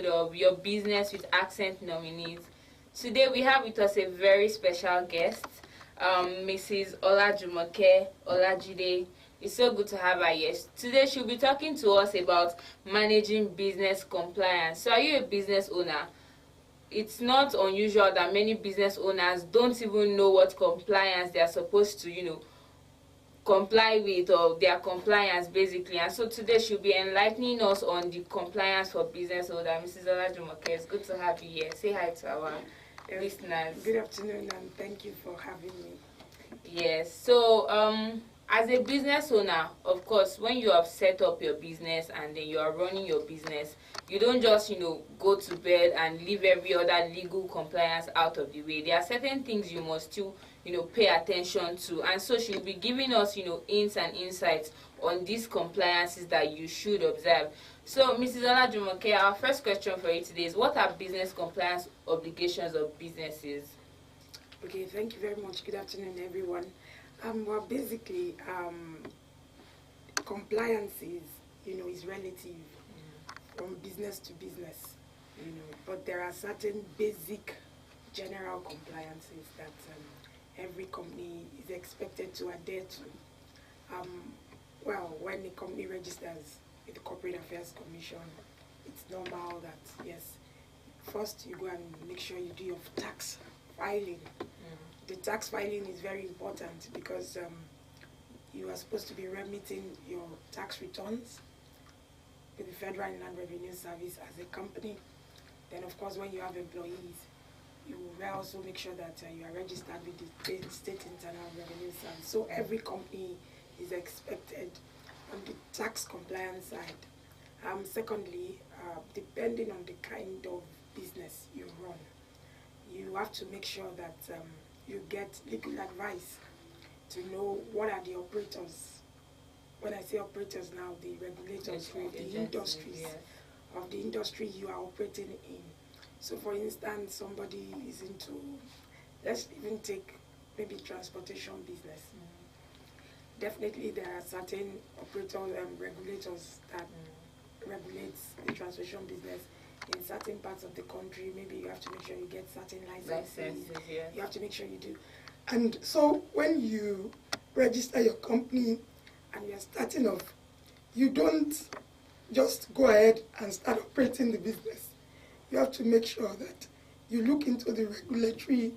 episode of Your Business with Accent Nominees. Today we have with us a very special guest, Mrs. Olajumoke Olajide. It's so good to have her here. Today she'll be talking to us about managing business compliance. So are you a business owner? It's not unusual that many business owners don't even know what compliance they are supposed to, comply with, or their compliance basically. And so today she'll be enlightening us on the compliance for business owner. Mrs. Olajumoke, it's good to have you here. Say hi to our listeners. Good afternoon, and thank you for having me. Yes. So as a business owner, of course, when you have set up your business and then you are running your business, you don't just go to bed and leave every other legal compliance out of the way. There are certain things you must still pay attention to, and so she'll be giving us hints and insights on these compliances that you should observe. So Mrs. Olajumoke, our first question for you today is, what are business compliance obligations of businesses? Okay, thank you very much. Good afternoon, everyone. Well, basically, compliance is relative from business to business, but there are certain basic general compliances that every company is expected to adhere to. Well, when a company registers with the Corporate Affairs Commission, it's normal that, yes, first you go and make sure you do your tax filing. The tax filing is very important because you are supposed to be remitting your tax returns with the Federal Inland Revenue Service as a company. Then, of course, when you have employees, you will also make sure that you are registered with the State Internal Revenue Service. So every company is expected on the tax compliance side. Secondly, depending on the kind of business you run, you have to make sure that you get legal advice to know what are the operators. When I say operators now, the regulators of the industries, yes, of the industry you are operating in. So for instance, somebody is into, let's even take maybe transportation business. Definitely there are certain operators and regulators that regulates the transportation business in certain parts of the country. Maybe you have to make sure you get certain licenses. Yes. You have to make sure you do. And so when you register your company and you're starting off, you don't just go ahead and start operating the business. You have to make sure that you look into the regulatory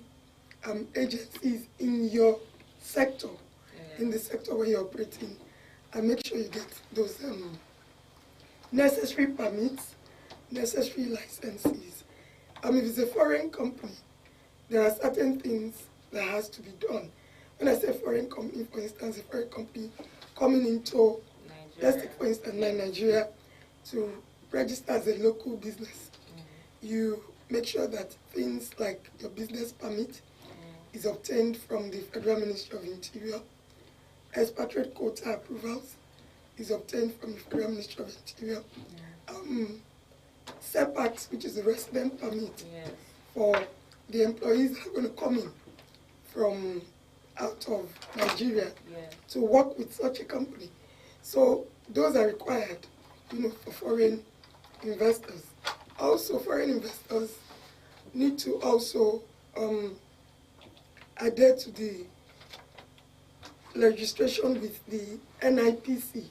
agencies in your sector, in the sector where you're operating, and make sure you get those necessary permits, necessary licenses. If it's a foreign company, there are certain things that has to be done. When I say foreign company, for instance, a foreign company coming into, let's take for instance Nigeria, to register as a local business, you make sure that things like your business permit is obtained from the Federal Ministry of Interior, expatriate quota approvals is obtained from the Federal Ministry of Interior, SEPAX, which is the resident permit for the employees that are going to come in from out of Nigeria to work with such a company. So those are required, for foreign investors. Also, foreign investors need to also adhere to the legislation with the NIPC,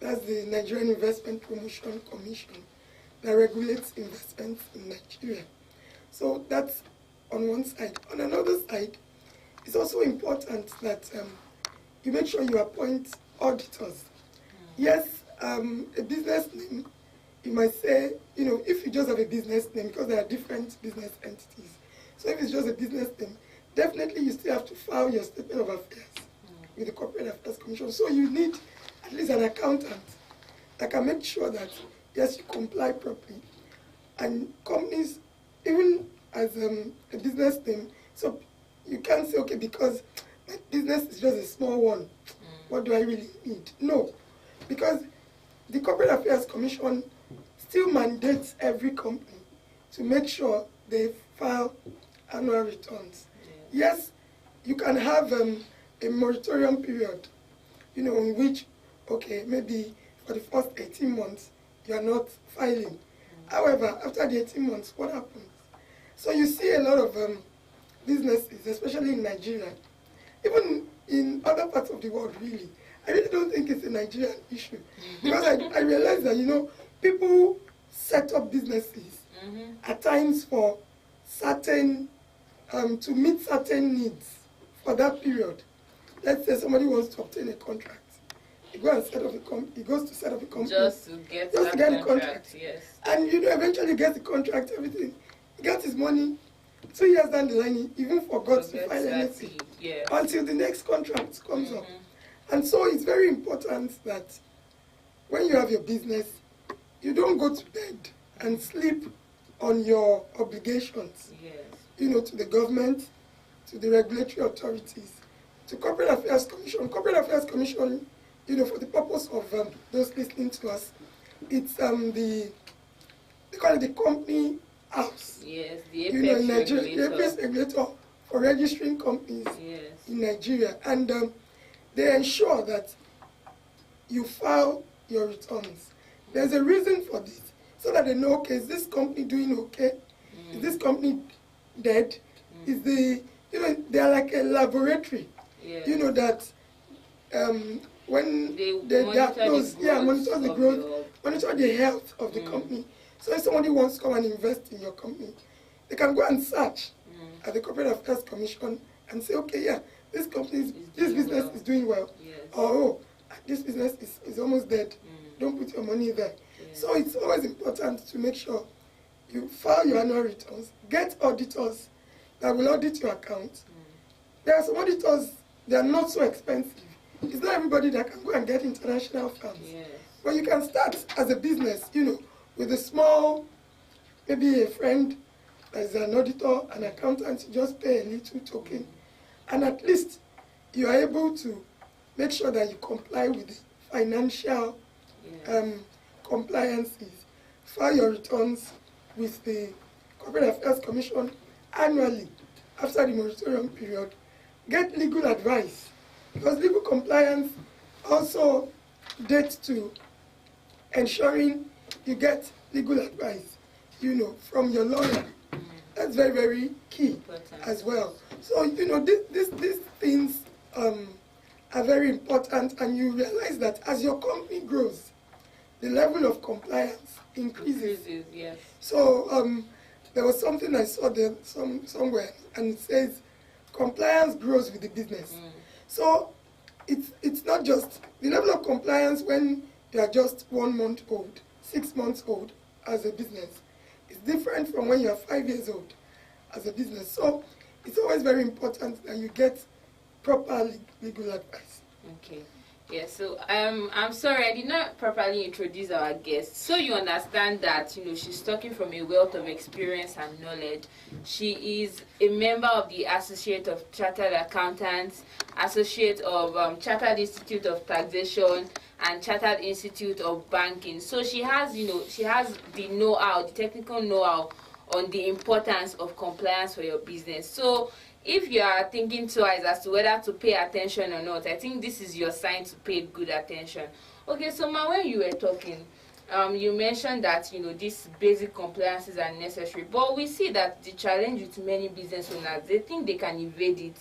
that's the Nigerian Investment Promotion Commission, that regulates investments in Nigeria. So that's on one side. On another side, it's also important that you make sure you appoint auditors. Yes, a business name, you might say, if you just have a business name, because there are different business entities. So if it's just a business name, definitely you still have to file your statement of affairs with the Corporate Affairs Commission. So you need at least an accountant that can make sure that, yes, you comply properly. And companies, even as a business name, so you can't say, okay, because my business is just a small one, what do I really need? No, because the Corporate Affairs Commission still mandates every company to make sure they file annual returns. Yes, you can have a moratorium period, in which, okay, maybe for the first 18 months, you are not filing. However, after the 18 months, what happens? So you see a lot of businesses, especially in Nigeria, even in other parts of the world, really. I really don't think it's a Nigerian issue. Because I realize that, people set up businesses at times for certain, to meet certain needs for that period. Let's say somebody wants to obtain a contract. He goes to set up a company. Just to get the contract, yes. And eventually gets the contract, everything. He gets his money. 2 years down the line, he even forgot to file anything. Yes. Until the next contract comes up. And so it's very important that when you have your business, you don't go to bed and sleep on your obligations. Yes. To the government, to the regulatory authorities, to Corporate Affairs Commission. Corporate Affairs Commission, for the purpose of those listening to us, it's they call it the company house. Yes, the in Nigeria, the apex regulator for registering companies in Nigeria, and they ensure that you file your returns. There's a reason for this, so that they know, okay, is this company doing okay? Is this company dead? Is they are like a laboratory. That when they diagnose, monitor the growth, monitor the health of the company. So if somebody wants to come and invest in your company, they can go and search at the Corporate Affairs Commission and say, okay, this business is doing well. Yes. Or, this business is almost dead. Don't put your money there. Yes. So it's always important to make sure you file your annual returns, get auditors that will audit your account. There are some auditors, they are not so expensive. It's not everybody that can go and get international firms. Yes. But you can start as a business, with a small, maybe a friend as an auditor, an accountant, you just pay a little token. And at least you are able to make sure that you comply with the financial compliances. File your returns with the Corporate Affairs Commission annually after the moratorium period. Get legal advice, because legal compliance also dates to ensuring you get legal advice, from your lawyer. That's very, very key as well. So, these things are very important, and you realize that as your company grows, the level of compliance increases. Yes. So, there was something I saw there somewhere, and it says, compliance grows with the business. So, it's not just the level of compliance when you are just 1 month old, 6 months old as a business. It's different from when you are 5 years old as a business. So it's always very important that you get proper legal advice. Okay. Yeah, so I'm sorry I did not properly introduce our guest. So you understand that she's talking from a wealth of experience and knowledge. She is a member of the Associate of Chartered Accountants, Associate of Chartered Institute of Taxation, and Chartered Institute of Banking. So she has the know-how, the technical know-how on the importance of compliance for your business. So if you are thinking twice as to whether to pay attention or not, I think this is your sign to pay good attention. Okay, so Ma, when you were talking, you mentioned that these basic compliances are necessary, but we see that the challenge with many business owners, they think they can evade it,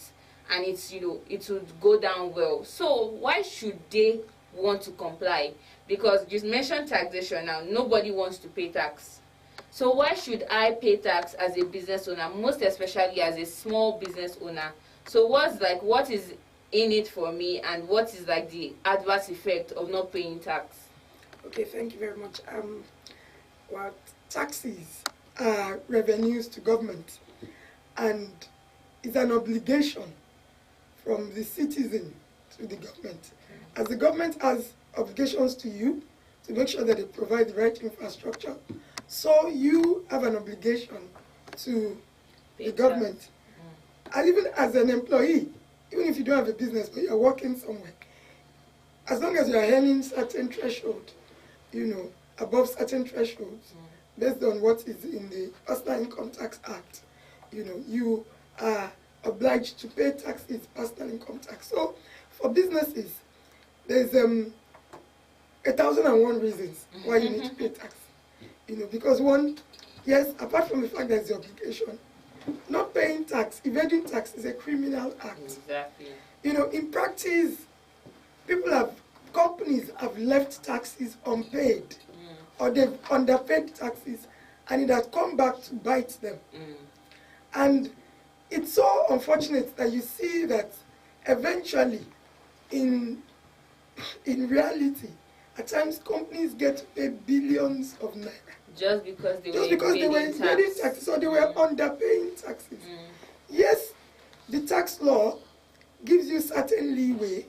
and it's it would go down well. So why should they want to comply? Because you mentioned taxation now, nobody wants to pay tax. So why should I pay tax as a business owner, most especially as a small business owner? So what is in it for me, and what is the adverse effect of not paying tax? Okay, thank you very much. Well, taxes are revenues to government, and it's an obligation from the citizen to the government. As the government has obligations to you to make sure that they provide the right infrastructure, so you have an obligation to the government. And even as an employee, even if you don't have a business but you're working somewhere, as long as you're earning certain threshold, above certain thresholds, based on what is in the Personal Income Tax Act, you are obliged to pay taxes, personal income tax. So for businesses, there's 1,001 reasons why you need to pay tax. You know, because one, yes, apart from the fact that it's the obligation, not paying tax, evading tax is a criminal act. Exactly. You know, in practice, companies have left taxes unpaid, or they've underpaid taxes, and it has come back to bite them. And it's so unfortunate that you see that eventually, in reality, at times companies get to pay billions of naira. Just because they were evading taxes, or they were underpaying taxes. Yes, the tax law gives you certain leeway